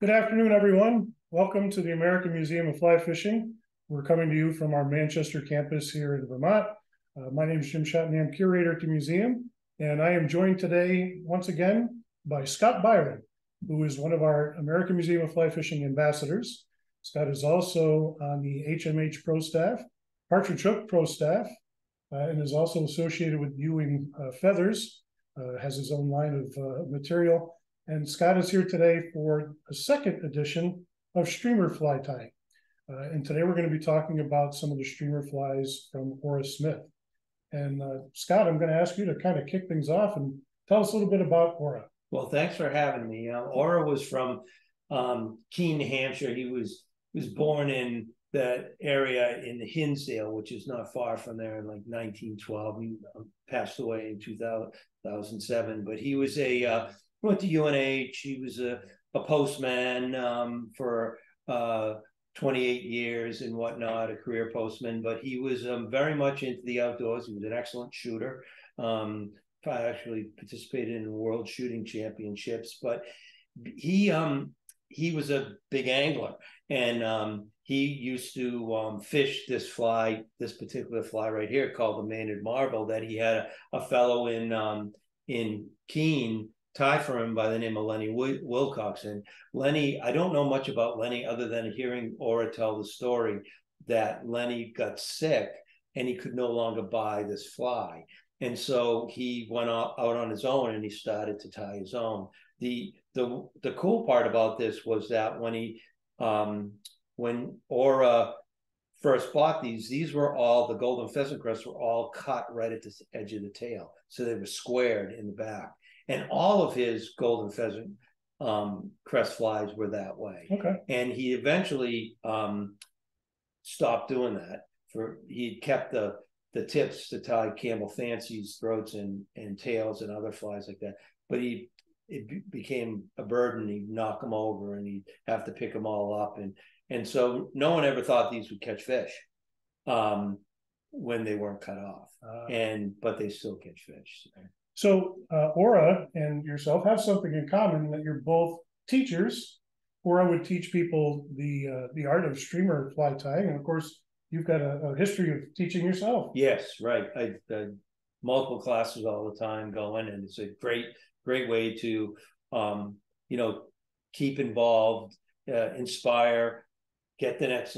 Good afternoon, everyone. Welcome to the American Museum of Fly Fishing. We're coming to you from our Manchester campus here in Vermont. My name is Jim Schottenham, curator at the museum, and I am joined today once again by Scott Biron, who is one of our American Museum of Fly Fishing ambassadors. Scott is also on the HMH Pro staff, Partridge Hook Pro staff, and is also associated with Ewing Feathers, has his own line of material. And Scott is here today for a second edition of streamer fly tying. And today we're going to be talking about some of the streamer flies from Ora Smith. And Scott, I'm going to ask you to kind of kick things off and tell us a little bit about Ora. Well, thanks for having me. Ora was from Keene, Hampshire. He was born in that area in the Hinsdale, which is not far from there, in like 1912. He passed away in 2007. But he was went to UNH. He was a postman for 28 years and whatnot, a career postman. But he was very much into the outdoors. He was an excellent shooter. Actually participated in World Shooting Championships. But he was a big angler, and he used to fish this particular fly right here called the Maynard Marble that he had a fellow in Keene tie for him by the name of Lenny Wilcoxon. Lenny, I don't know much about Lenny other than hearing Ora tell the story that Lenny got sick and he could no longer buy this fly. And so he went out on his own and he started to tie his own. The cool part about this was that when Ora first bought these were all, the golden pheasant crests were all cut right at the edge of the tail. So they were squared in the back. And all of his golden pheasant crest flies were that way. Okay. And he eventually stopped doing that. He kept the tips to tie Campbell Fancy's throats and tails and other flies like that. But it became a burden. He'd knock them over and he'd have to pick them all up. And so no one ever thought these would catch fish when they weren't cut off. But they still catch fish. So Ora and yourself have something in common, that you're both teachers. Ora would teach people the art of streamer fly tying, and of course you've got a history of teaching yourself. Yes, right. I multiple classes all the time going, and it's a great way to keep involved, inspire, get the next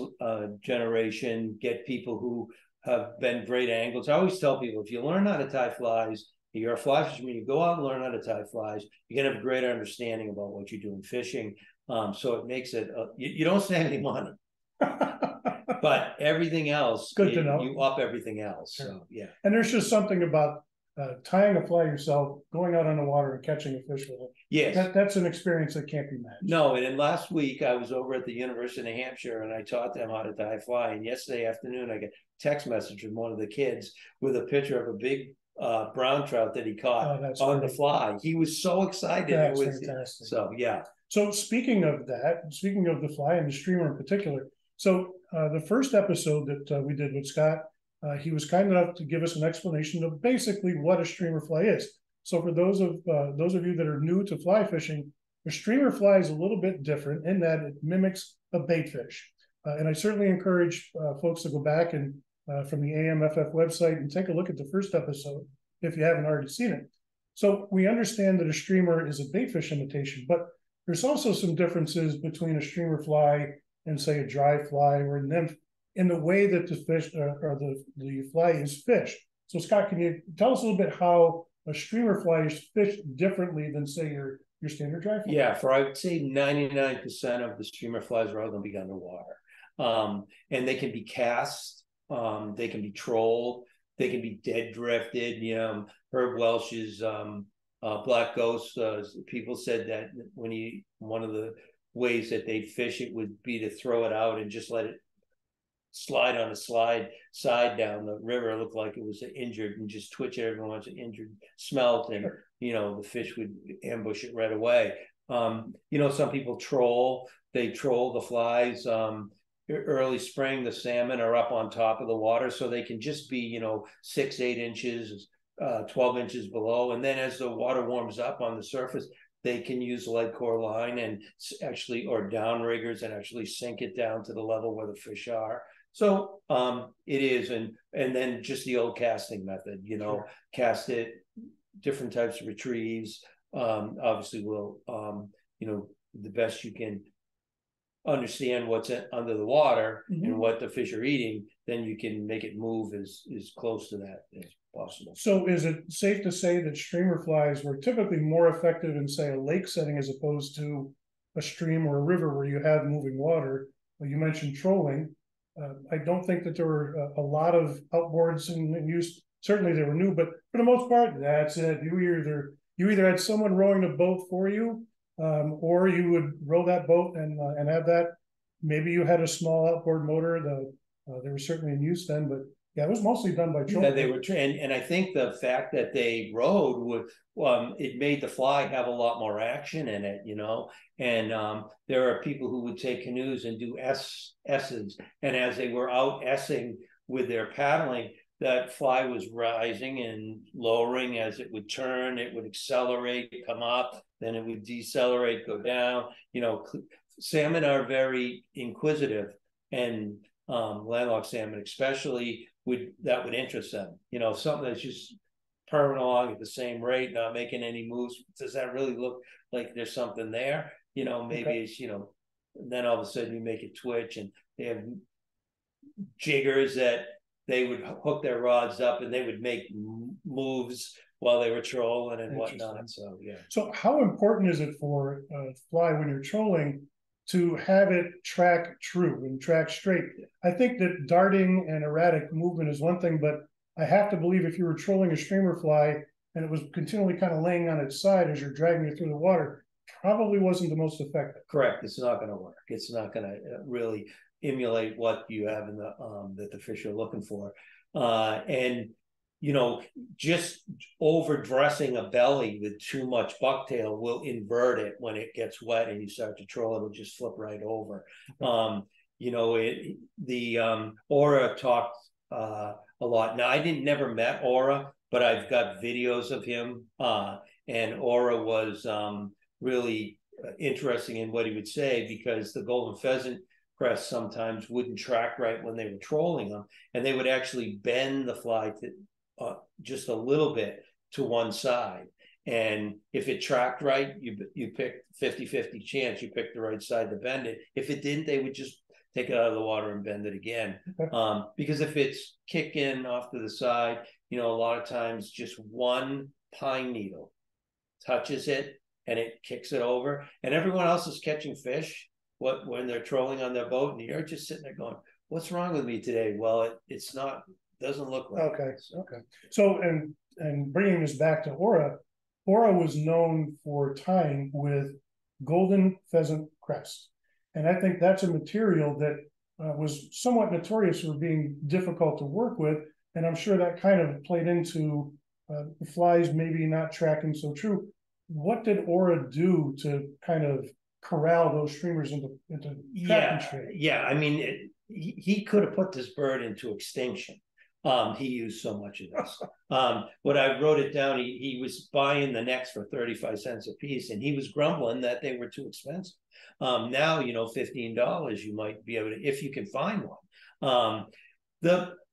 generation, get people who have been great anglers. I always tell people, if you learn how to tie flies, you're a fly fisherman, you go out and learn how to tie flies, you're going to have a greater understanding about what you do in fishing. So it makes it, you don't save any money, but everything else, good to know. You up everything else. Sure. So, yeah. And there's just something about tying a fly yourself, going out on the water and catching a fish with it. Yes. That's an experience that can't be matched. No, and then last week I was over at the University of Hampshire and I taught them how to tie fly. And yesterday afternoon I got a text message from one of the kids with a picture of a big brown trout that he caught on the fly. He was so excited. That's fantastic. So, yeah. So speaking of the fly and the streamer in particular, so the first episode that we did with Scott, he was kind enough to give us an explanation of basically what a streamer fly is. So for those of you that are new to fly fishing, a streamer fly is a little bit different in that it mimics a bait fish. And I certainly encourage folks to go back and from the AMFF website and take a look at the first episode if you haven't already seen it. So we understand that a streamer is a bait fish imitation, but there's also some differences between a streamer fly and, say, a dry fly or a nymph in the way that the fish or the fly is fished. So Scott, can you tell us a little bit how a streamer fly is fished differently than, say, your standard dry fly? Yeah, I would say 99% of the streamer flies are all going to be underwater. And they can be cast. They can be trolled, they can be dead drifted. Herb Welsh's Black Ghost, people said that one of the ways that they'd fish it would be to throw it out and just let it slide on a side down the river. It looked like it was injured and just twitch it every once, an injured smelt, and the fish would ambush it right away. Some people troll the flies. Early spring, the salmon are up on top of the water, so they can just be 6-8 inches 12 inches below, and then as the water warms up on the surface, they can use lead core line and actually, or downriggers, and actually sink it down to the level where the fish are. So it is, and then just the old casting method, you know, sure. Cast it, different types of retrieves. Obviously, will you know, the best you can understand what's under the water and what the fish are eating, then you can make it move as close to that as possible. So is it safe to say that streamer flies were typically more effective in, say, a lake setting as opposed to a stream or a river where you have moving water? Well, you mentioned trolling. I don't think that there were a lot of outboards in use. Certainly they were new, but for the most part, that's it. You either had someone rowing the boat for you, or you would row that boat and have that. Maybe you had a small outboard motor. They were certainly in use then, but yeah, it was mostly done by trolling. Yeah, they were trained, and I think the fact that they rowed would it made the fly have a lot more action in it, you know. And there are people who would take canoes and do S's, and as they were out S'ing with their paddling, that fly was rising and lowering. As it would turn, it would accelerate, come up, then it would decelerate, go down. You know, salmon are very inquisitive, and landlocked salmon especially would interest them. You know, something that's just purring along at the same rate, not making any moves. Does that really look like there's something there? You know, maybe it's, you know, then all of a sudden you make it twitch, and they have jiggers that they would hook their rods up and they would make moves while they were trolling and whatnot. So yeah. So how important is it for a fly when you're trolling to have it track true and track straight? I think that darting and erratic movement is one thing, but I have to believe if you were trolling a streamer fly and it was continually kind of laying on its side as you're dragging it through the water, probably wasn't the most effective. Correct. It's not going to work. It's not going to really emulate what you have in the that the fish are looking for. And you know, just overdressing a belly with too much bucktail will invert it when it gets wet and you start to troll. It'll just flip right over. You know, Ora talked a lot. Now, I never met Ora, but I've got videos of him. And Ora was really interesting in what he would say, because the golden pheasant crest sometimes wouldn't track right when they were trolling them, and they would actually bend the fly to just a little bit to one side. And if it tracked right, you picked 50-50 chance you picked the right side to bend it. If it didn't, they would just take it out of the water and bend it again. Because if it's kicking off to the side, you know, a lot of times just one pine needle touches it and it kicks it over, and everyone else is catching fish when they're trolling on their boat, and you're just sitting there going, what's wrong with me today? Well, it's not, doesn't look like it. Okay. So, and bringing this back to Ora was known for tying with golden pheasant crest. And I think that's a material that was somewhat notorious for being difficult to work with. And I'm sure that kind of played into the flies maybe not tracking so true. What did Ora do to kind of corral those streamers into tracking straight? Yeah, I mean, he could have put this bird into extinction. He used so much of this. When I wrote it down, he was buying the necks for 35 cents a piece, and he was grumbling that they were too expensive. Now, you know, $15 you might be able to, if you can find one.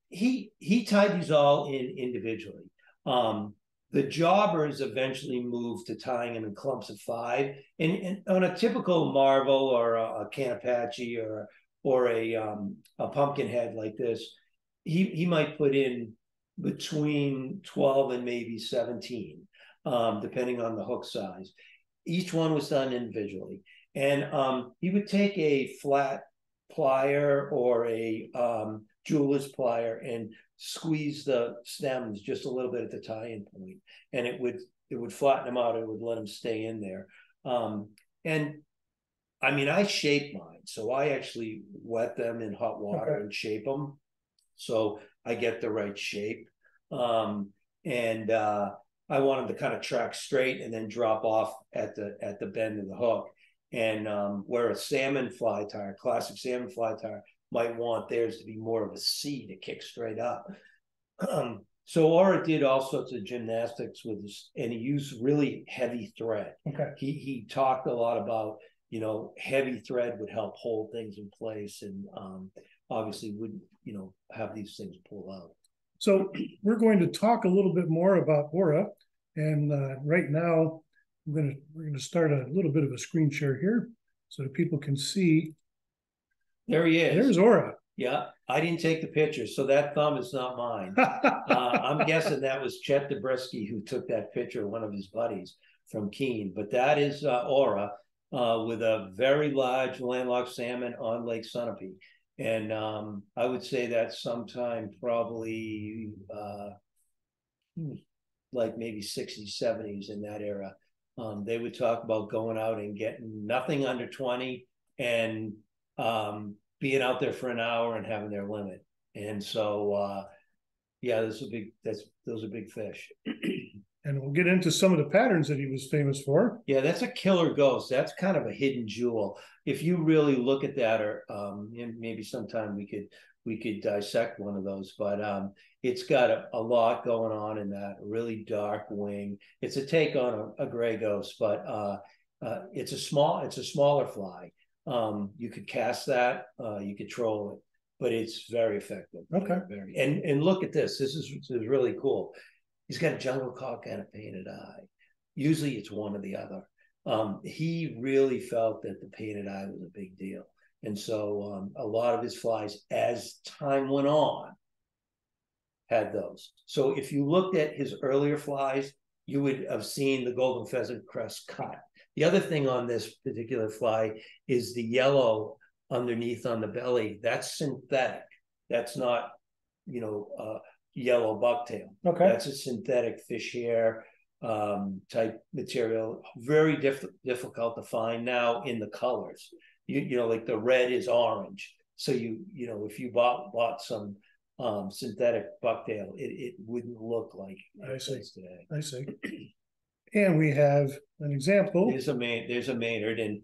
He tied these all in individually. The jobbers eventually moved to tying them in clumps of 5. And on a typical marble or a Canapache or a pumpkin head like this, he might put in between 12 and maybe 17, depending on the hook size. Each one was done individually. And he would take a flat plier or a jeweler's plier and squeeze the stems just a little bit at the tie-in point, and it would flatten them out. It would let them stay in there. And I mean, I shape mine, so I actually wet them in hot water and shape them, so I get the right shape. And I want them to kind of track straight and then drop off at the bend of the hook. And where a salmon fly tyer, classic salmon fly tyer, might want theirs to be more of a C to kick straight up. So Ora did all sorts of gymnastics with this, and he used really heavy thread. Okay. He talked a lot about, heavy thread would help hold things in place, and obviously would, have these things pull out. So we're going to talk a little bit more about Ora, and right now we're going to start a little bit of a screen share here so that people can see. There he is. There's Ora. Yeah, I didn't take the picture, so that thumb is not mine. I'm guessing that was Chet Dobrisky who took that picture, one of his buddies from Keene. But that is Ora with a very large landlocked salmon on Lake Sunapee. And I would say that's sometime probably like maybe 60s, 70s in that era. They would talk about going out and getting nothing under 20 and being out there for an hour and having their limit. And so, yeah, those are big fish. And we'll get into some of the patterns that he was famous for. Yeah, that's a killer ghost. That's kind of a hidden jewel. If you really look at that, or maybe sometime we could dissect one of those. But it's got a lot going on in that. A really dark wing. It's a take on a gray ghost, but it's a smaller fly. You could cast that, you could troll it, but it's very effective. Okay. And look at this. This is really cool. He's got a jungle cock and a painted eye. Usually it's one or the other. He really felt that the painted eye was a big deal. And so a lot of his flies, as time went on, had those. So if you looked at his earlier flies, you would have seen the golden pheasant crest cut. The other thing on this particular fly is the yellow underneath on the belly. That's synthetic. That's not, yellow bucktail. Okay. That's a synthetic fish hair type material. Very difficult to find now in the colors. Like the red is orange. So if you bought some synthetic bucktail, it wouldn't look like it does today. I see. And we have an example. There's a Maynard, and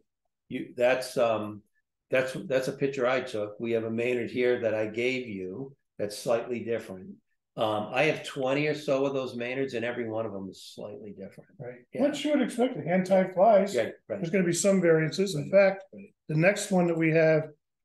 that's a picture I took. We have a Maynard here that I gave you that's slightly different. I have 20 or so of those Maynards, and every one of them is slightly different. Right. Yeah. What you would expect, hand-tied flies. Right. There's going to be some variances. In fact, the next one that we have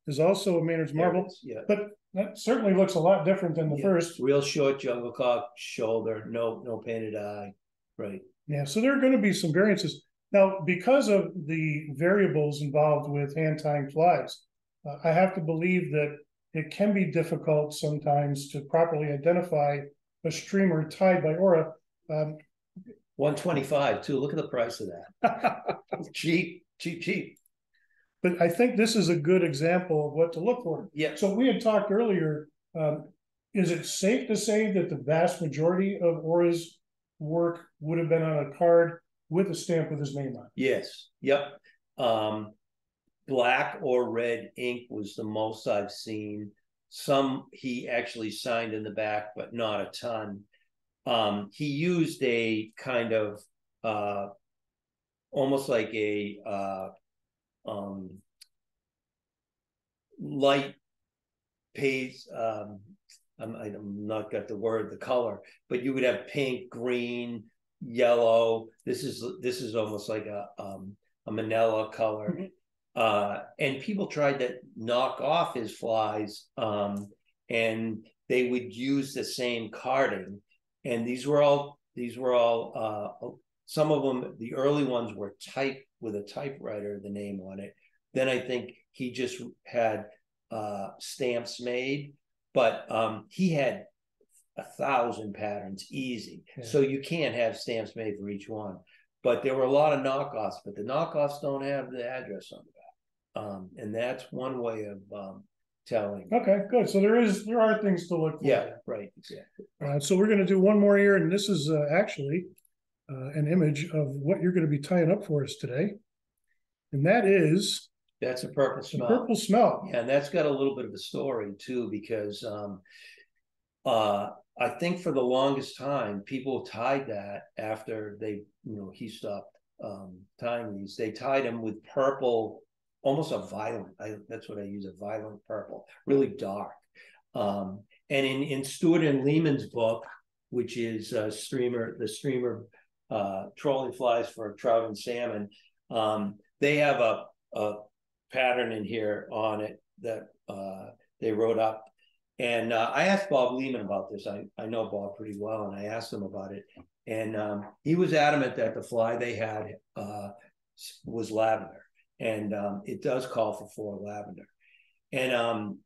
is also a Maynard's marble. Yeah. But that certainly looks a lot different than the first. Real short jungle cock, shoulder, no painted eye. Right. Yeah. So there are going to be some variances. Now, because of the variables involved with hand-tying flies, I have to believe that it can be difficult sometimes to properly identify a streamer tied by Ora. 125 too. Look at the price of that. cheap. But I think this is a good example of what to look for. Yeah. So we had talked earlier. Is it safe to say that the vast majority of Ora's work would have been on a card with a stamp with his name on it? Yes. Yep. Black or red ink was the most I've seen. Some he actually signed in the back, but not a ton. He used a kind of almost like a light paste. I'm not got the color, but you would have pink, green, yellow. This is almost like a manila color. Mm-hmm. And people tried to knock off his flies, and they would use the same carding. And these were all some of them, the early ones were typed with a typewriter, the name on it. Then I think he just had stamps made, but he had 1,000 patterns easy. Yeah. So you can't have stamps made for each one. But there were a lot of knockoffs, but the knockoffs don't have the address on the back. And that's one way of telling. Okay, good. So there are things to look for. Yeah, right, exactly. So we're going to do one more here, and this is actually an image of what you're going to be tying up for us today, and that's a purple smelt. Purple smelt. Yeah, and that's got a little bit of a story too, because I think for the longest time people tied that after he stopped tying these. They tied them with purple. Almost a violent, that's what I use, a violent purple, really dark. And in Stewart and Lehman's book, which is the streamer trolling flies for trout and salmon. They have a pattern in here on it that they wrote up. And I asked Bob Lehman about this. I know Bob pretty well, and I asked him about it. And he was adamant that the fly they had was lavender. And it does call for 4 lavender. And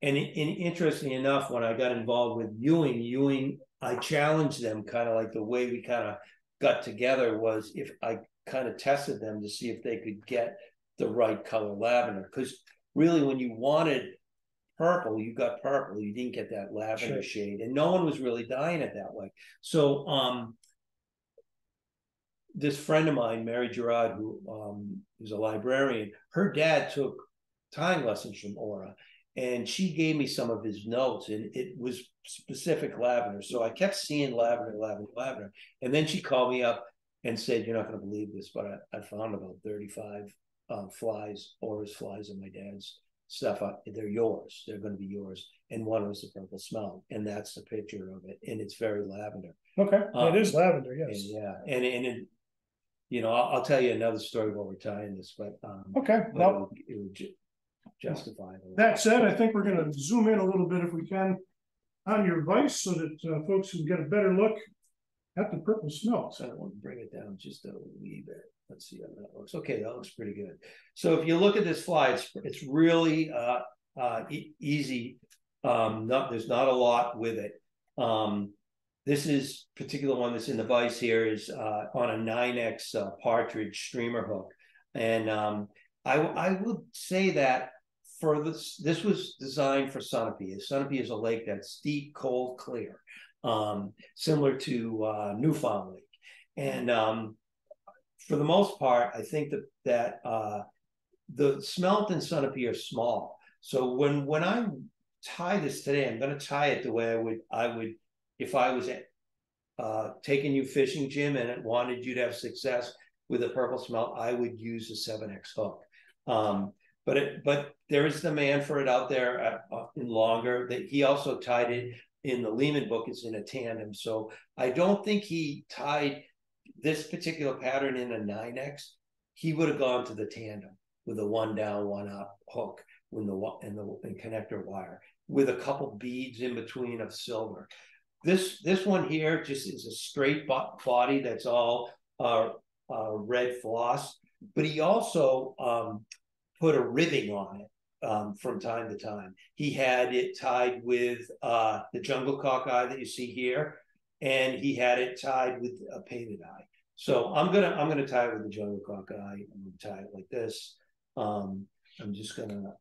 interesting enough, when I got involved with Ewing, I challenged them, kind of like the way we kind of got together was if I kind of tested them to see if they could get the right color lavender. Because really, when you wanted purple, you got purple. You didn't get that lavender shade, and no one was really dyeing it that way. So this friend of mine, Mary Gerard, who is a librarian, her dad took tying lessons from Ora, and she gave me some of his notes, and it was specific lavender. So I kept seeing lavender. And then she called me up and said, "You're not going to believe this, but I found about 35 flies, Ora's flies in my dad's stuff. They're yours. They're going to be yours." And one was the Purple Smelt, and that's the picture of it. And it's very lavender. Okay, it is lavender, yes. And it, I'll tell you another story while we're tying this, but okay, well, it would justify it. That said, I think we're going to zoom in a little bit if we can on your vise so that folks can get a better look at the Purple Smelt. So I want to bring it down just a wee bit. Let's see how that looks. Okay, that looks pretty good. So if you look at this fly, it's really easy. There's not a lot with it. This is particular one that's in the vise here is on a 9X partridge streamer hook. And I would say that for this was designed for Sunapee. Sunapee is a lake that's deep, cold, clear, similar to Newfound Lake. And for the most part, I think that the smelt in Sunapee are small. So when I tie this today, I'm going to tie it the way I would if I was taking you fishing, Jim, and wanted you to have success with a Purple Smelt, I would use a 7X hook. But there is demand for it out there in longer. That he also tied it in the Lehman book. It's in a tandem. So I don't think he tied this particular pattern in a 9X. He would have gone to the tandem with a 1 down, 1 up hook with and connector wire with a couple beads in between of silver. This one here just is a straight body that's all red floss, but he also put a ribbing on it from time to time. He had it tied with the jungle cockeye that you see here, and he had it tied with a painted eye. So I'm gonna tie it with the jungle cockeye. I'm gonna tie it like this. I'm just gonna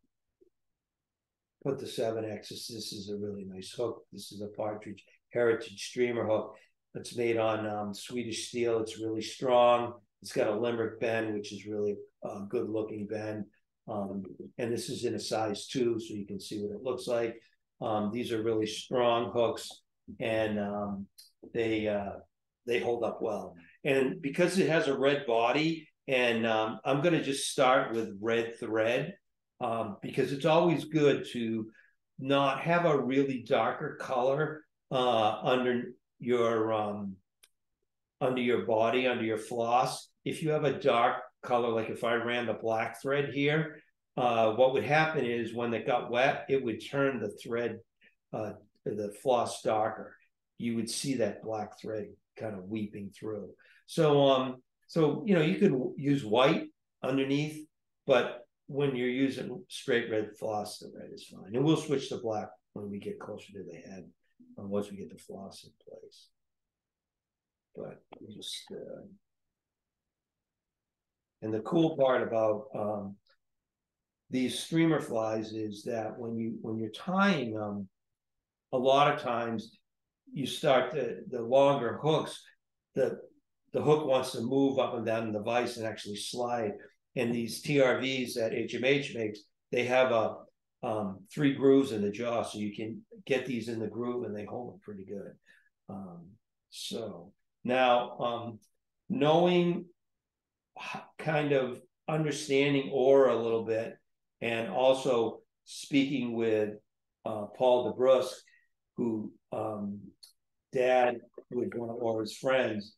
put the 7X. This is a really nice hook. This is a partridge heritage streamer hook that's made on Swedish steel. It's really strong. It's got a limerick bend, which is really a good looking bend. And this is in a size 2, so you can see what it looks like. These are really strong hooks, and they hold up well. And because it has a red body, and I'm going to just start with red thread, because it's always good to not have a really darker color under your body, under your floss. If you have a dark color, like if I ran the black thread here, what would happen is when it got wet, it would turn the thread, the floss darker. You would see that black thread kind of weeping through. So you could use white underneath, but when you're using straight red floss, the red is fine. And we'll switch to black when we get closer to the head, once we get the floss in place. But just and the cool part about these streamer flies is that when you're tying them, a lot of times you start the longer hooks, the hook wants to move up and down in the vise and actually slide. And these TRVs that HMH makes, they have 3 grooves in the jaw, so you can get these in the groove and they hold them pretty good. So now knowing, kind of understanding Ora a little bit, and also speaking with Paul DeBrusque, who dad was one of Ora's friends.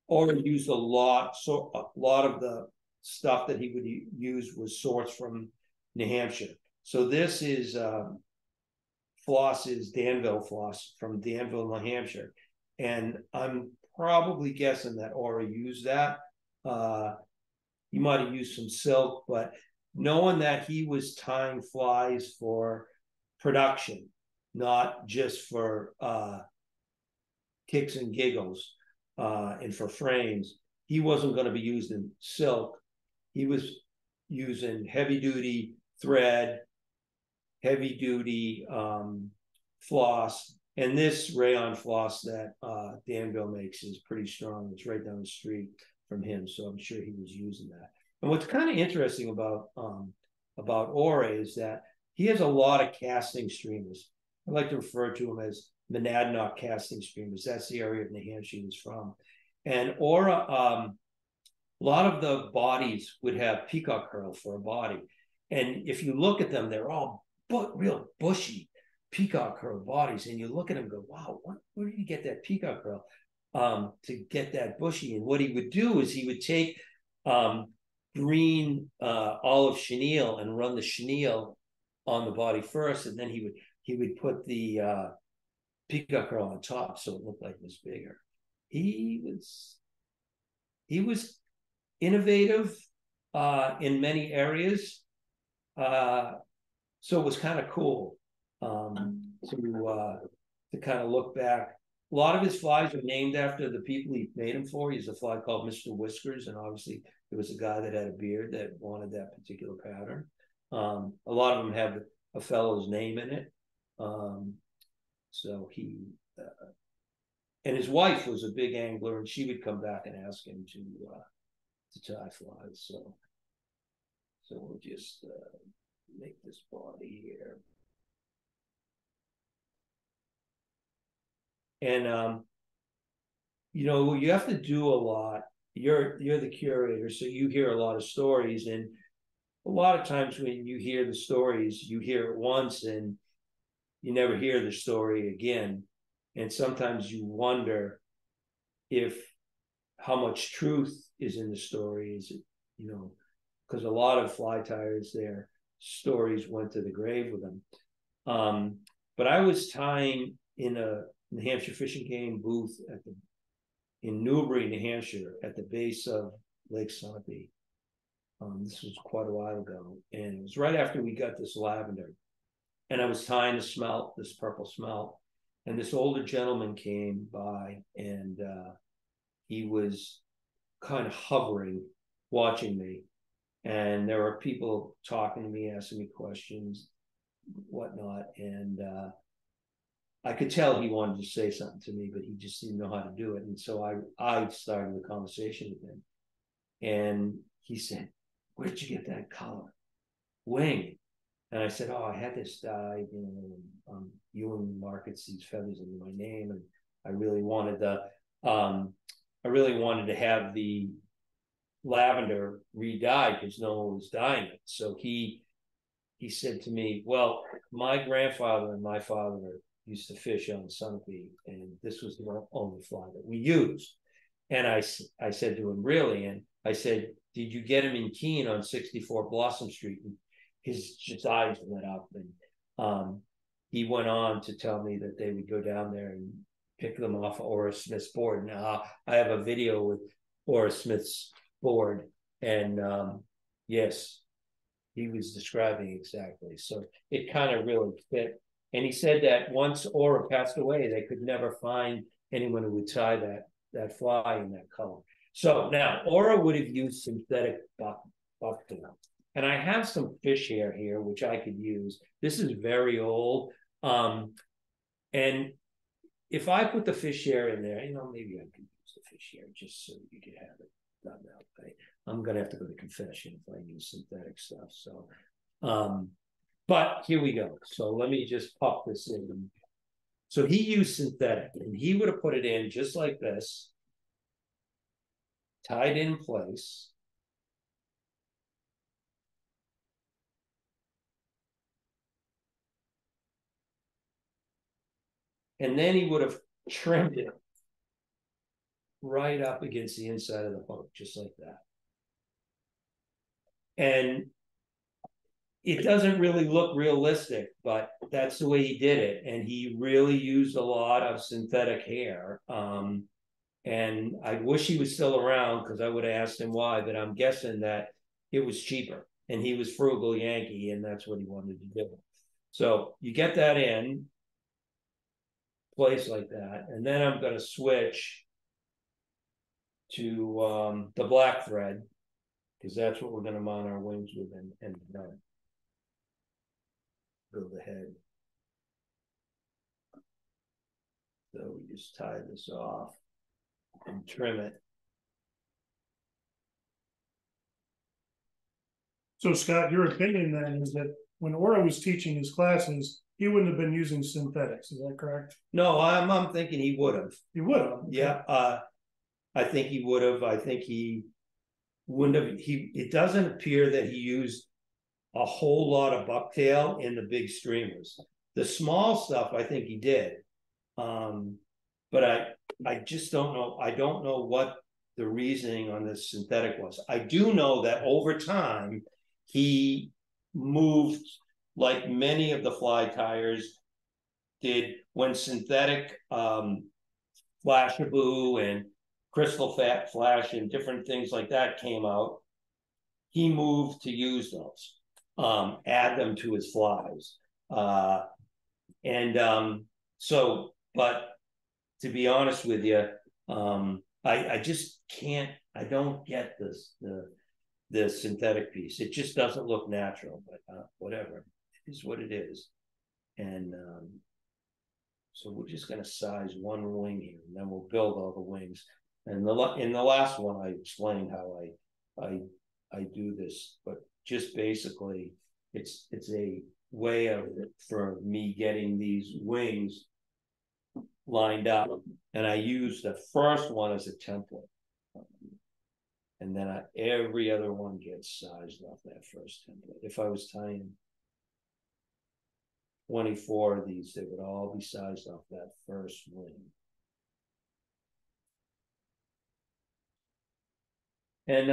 Ora used a lot of the stuff that he would use was sourced from New Hampshire. So this is floss is Danville floss from Danville, New Hampshire. And I'm probably guessing that Ora used that. He might have used some silk, but knowing that he was tying flies for production, not just for kicks and giggles and for frames, he wasn't going to be using silk. He was using heavy duty thread, heavy duty floss, and this rayon floss that Danville makes is pretty strong. It's right down the street from him, so I'm sure he was using that. And what's kind of interesting about Ora is that he has a lot of casting streamers. I like to refer to him as Monadnock casting streamers. That's the area of New Hampshire he was from. And Ora, a lot of the bodies would have peacock curl for a body. And if you look at them, they're all real bushy peacock curl bodies. And you look at them and go, wow, where did he get that peacock curl to get that bushy? And what he would do is he would take green olive chenille and run the chenille on the body first. And then he would put the peacock curl on top so it looked like it was bigger. He was innovative in many areas. So it was kind of cool to kind of look back. A lot of his flies are named after the people he made them for. He's a fly called Mr. Whiskers, and obviously there was a guy that had a beard that wanted that particular pattern. A lot of them have a fellow's name in it. So he and his wife was a big angler, and she would come back and ask him to tie flies. So we'll just make this body here. And you know, you have to do a lot. You're the curator, so you hear a lot of stories, and a lot of times when you hear the stories, you hear it once and you never hear the story again. And sometimes you wonder how much truth is in the story. Is it, you know, because a lot of fly tyers, their stories went to the grave with them. But I was tying in a New Hampshire Fish and Game booth in Newbury, New Hampshire, at the base of Lake Sunapee. This was quite a while ago, and it was right after we got this lavender. And I was tying the smelt, this purple smelt, and this older gentleman came by, and he was kind of hovering, watching me. And there were people talking to me, asking me questions, whatnot. And I could tell he wanted to say something to me, but he just didn't know how to do it. And so I started the conversation with him. And he said, "Where'd you get that color? Wing." And I said, "Oh, I had this dyed, you know, Ewing markets these feathers in my name, and I really wanted to have the lavender re-dyed because no one was dyeing it." So he said to me, "Well, my grandfather and my father used to fish on Sunapee, and this was the only fly that we used." And I said to him, "Really?" And I said, "Did you get him in Keene on 64 Blossom Street?" And his eyes lit up, and he went on to tell me that they would go down there and pick them off of Ora Smith's board. Now, I have a video with Ora Smith's board, and yes, he was describing exactly. So it kind of really fit. And he said that once Ora passed away, they could never find anyone who would tie that fly in that color. So now Ora would have used synthetic bucktail. And I have some fish hair here, which I could use. This is very old. And if I put the fish hair in there, you know, maybe I could use the fish hair just so you could have it done that way. I'm going to have to go to confession if I use synthetic stuff. So, but here we go. So let me just pop this in. So he used synthetic, and he would have put it in just like this, tied in place. and then he would have trimmed it right up against the inside of the hook, just like that. And it doesn't really look realistic, but that's the way he did it. And he really used a lot of synthetic hair. And I wish he was still around, because I would have asked him why, but I'm guessing that it was cheaper and he was frugal Yankee and that's what he wanted to do. So you get that in place like that. And then I'm going to switch to the black thread, because that's what we're going to mount our wings with and build the head. So we just tie this off and trim it. So Scott, your opinion then is that when Ora was teaching his classes, he wouldn't have been using synthetics. Is that correct? No, I'm thinking he would have. He would have. Yeah. I think he would have. I think he wouldn't have. It doesn't appear that he used a whole lot of bucktail in the big streamers. The small stuff, I think he did. But I just don't know. I don't know what the reasoning on this synthetic was. I do know that over time, he moved, like many of the fly tyers did, when synthetic Flashaboo and Crystal Fat Flash and different things like that came out, he moved to use those, add them to his flies. So, but to be honest with you, I just can't, I don't get the synthetic piece. It just doesn't look natural, but whatever, it is what it is. And so we're just going to size one wing here, and then we'll build all the wings. And in the last one, I explained how I do this, but just basically, it's a way of for me getting these wings lined up, and I use the first one as a template, and then every other one gets sized off that first template. If I was tying 24 of these, they would all be sized off that first wing. And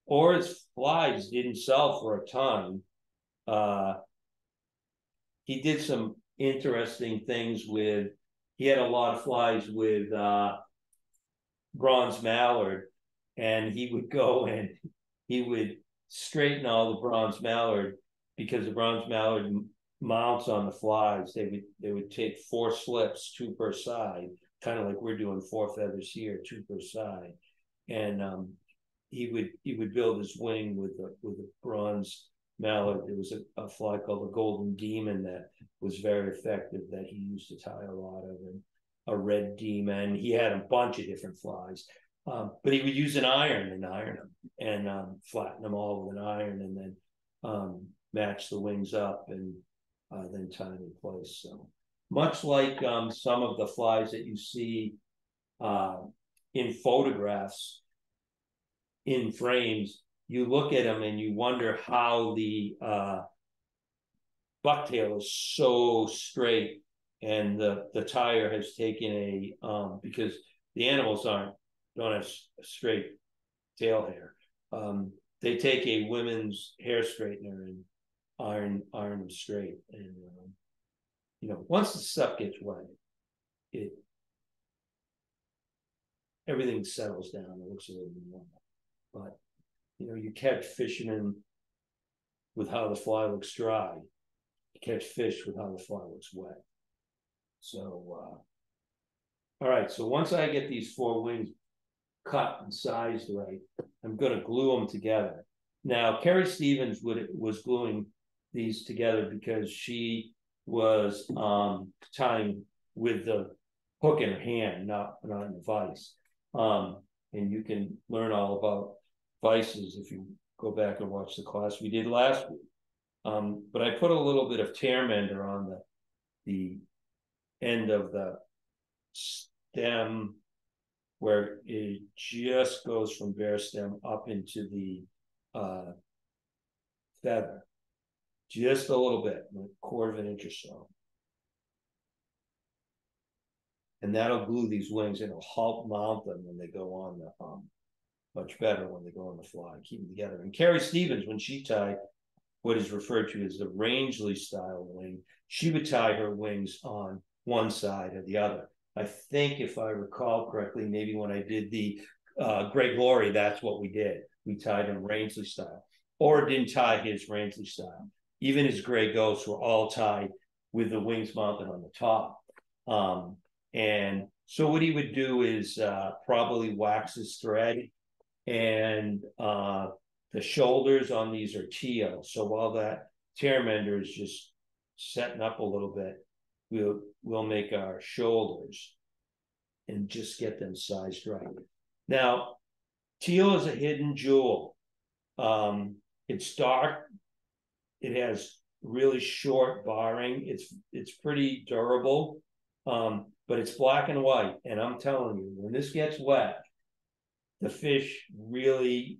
Ora's flies didn't sell for a ton. He did some interesting things with, he had a lot of flies with bronze mallard, and he would go and he would straighten all the bronze mallard, because the bronze mallard mounts on the flies. They would take 4 slips, 2 per side, kind of like we're doing 4 feathers here, 2 per side. And he would build his wing with a bronze mallard. There was a fly called the Golden Demon that was very effective, that he used to tie a lot of, and a red demon. He had a bunch of different flies, but he would use an iron and iron them, and flatten them all with an iron, and then match the wings up, and then tie them in place. So much like some of the flies that you see in photographs in frames, you look at them and you wonder how the bucktail is so straight, and the tyer has taken a because the animals don't have straight tail hair. They take a women's hair straightener and iron them straight. And once the stuff gets wet, everything settles down. It looks a little bit normal. But you catch fishermen with how the fly looks dry. You catch fish with how the fly looks wet. So all right, so once I get these 4 wings cut and sized right, I'm going to glue them together. Now, Carrie Stevens was gluing these together because she was tying with the hook in her hand, not in the vise. And you can learn all about vices if you go back and watch the class we did last week. But I put a little bit of tear mender on the end of the stem, where it just goes from bare stem up into the feather. just a little bit, like a quarter of an inch or so. And that'll glue these wings, and it'll help mount them when they go on the much better when they go on the fly, keep them together. And Carrie Stevens, when she tied what is referred to as the Rangeley style wing, she would tie her wings on one side or the other. I think, if I recall correctly, maybe when I did the Great Glory, that's what we did. We tied him Rangeley style. Or didn't tie his Rangeley style. Even his Gray Ghosts were all tied with the wings mounted on the top. And so what he would do is probably wax his thread, and the shoulders on these are teal. So while that tear mender is just setting up a little bit, we'll make our shoulders and just get them sized right. Now, teal is a hidden jewel. It's dark. It has really short barring. It's pretty durable, but it's black and white. And I'm telling you, when this gets wet, the fish really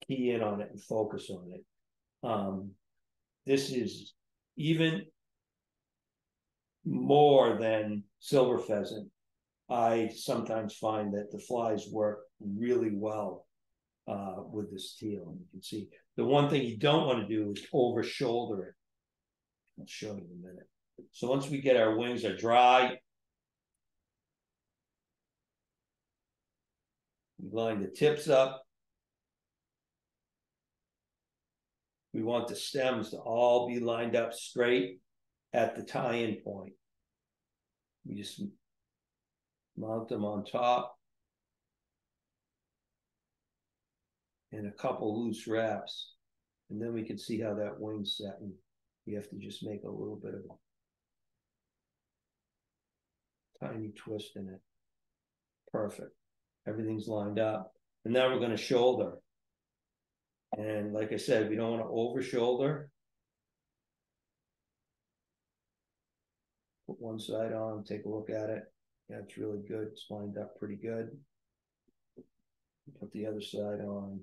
key in on it and focus on it. This is even more than silver pheasant. I sometimes find that the flies work really well with this teal. And you can see the one thing you don't want to do is over shoulder it. I'll show you in a minute. So once we get our wings are dry, we line the tips up. We want the stems to all be lined up straight at the tie-in point. We just mount them on top. And a couple loose wraps. And then we can see how that wing's setting. You have to just make a little bit of a tiny twist in it. Perfect. Everything's lined up. And now we're going to shoulder. And like I said, we don't want to over shoulder. Put one side on, take a look at it. Yeah, it's really good. It's lined up pretty good. Put the other side on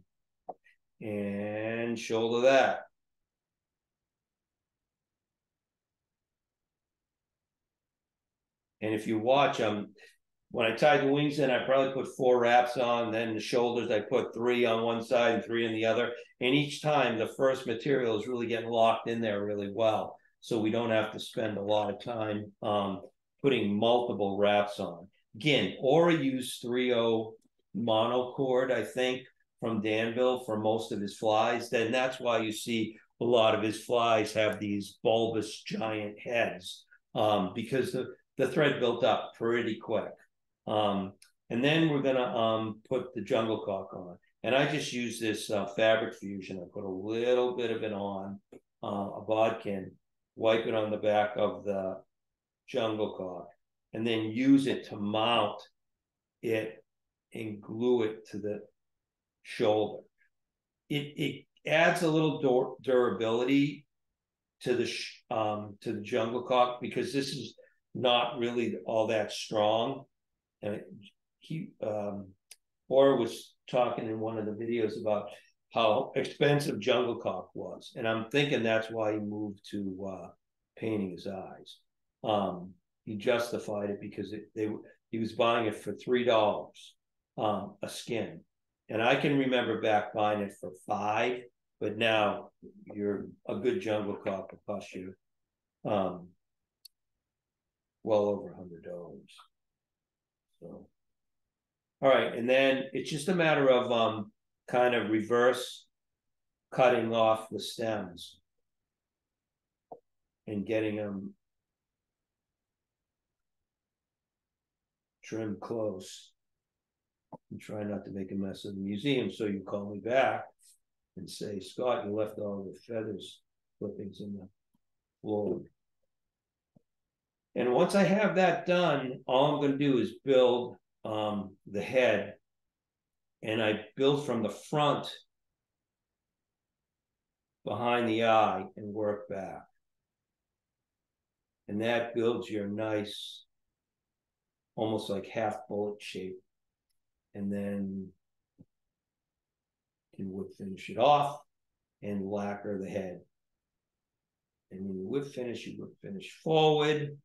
and shoulder that. And if you watch them, when I tied the wings in, I probably put 4 wraps on. Then the shoulders, I put 3 on one side and 3 on the other. And each time, the first material is really getting locked in there really well. So we don't have to spend a lot of time putting multiple wraps on. Again, Ora used 3/0 monocord, I think, from Danville for most of his flies. Then that's why you see a lot of his flies have these bulbous giant heads, because the thread built up pretty quick. And then we're gonna put the jungle cock on. And I just use this fabric fusion. I put a little bit of it on a bodkin, wipe it on the back of the jungle cock, and then use it to mount it and glue it to the shoulder. It adds a little durability to the jungle cock, because this is not really all that strong. And Ora was talking in one of the videos about how expensive jungle cock was, and I'm thinking that's why he moved to painting his eyes. He justified it because he was buying it for $3 a skin, and I can remember back buying it for $5, but now a good jungle cock will cost you well over $100. So, all right, and then it's just a matter of kind of reverse cutting off the stems and getting them trimmed close. And try not to make a mess of the museum. So you call me back and say, Scott, you left all the feathers clippings in the floor. And once I have that done, all I'm going to do is build the head. And I build from the front behind the eye and work back. And that builds your nice, almost like half bullet shape. And then you can wood finish it off and lacquer the head. And when you whip finish, you whip finish forward.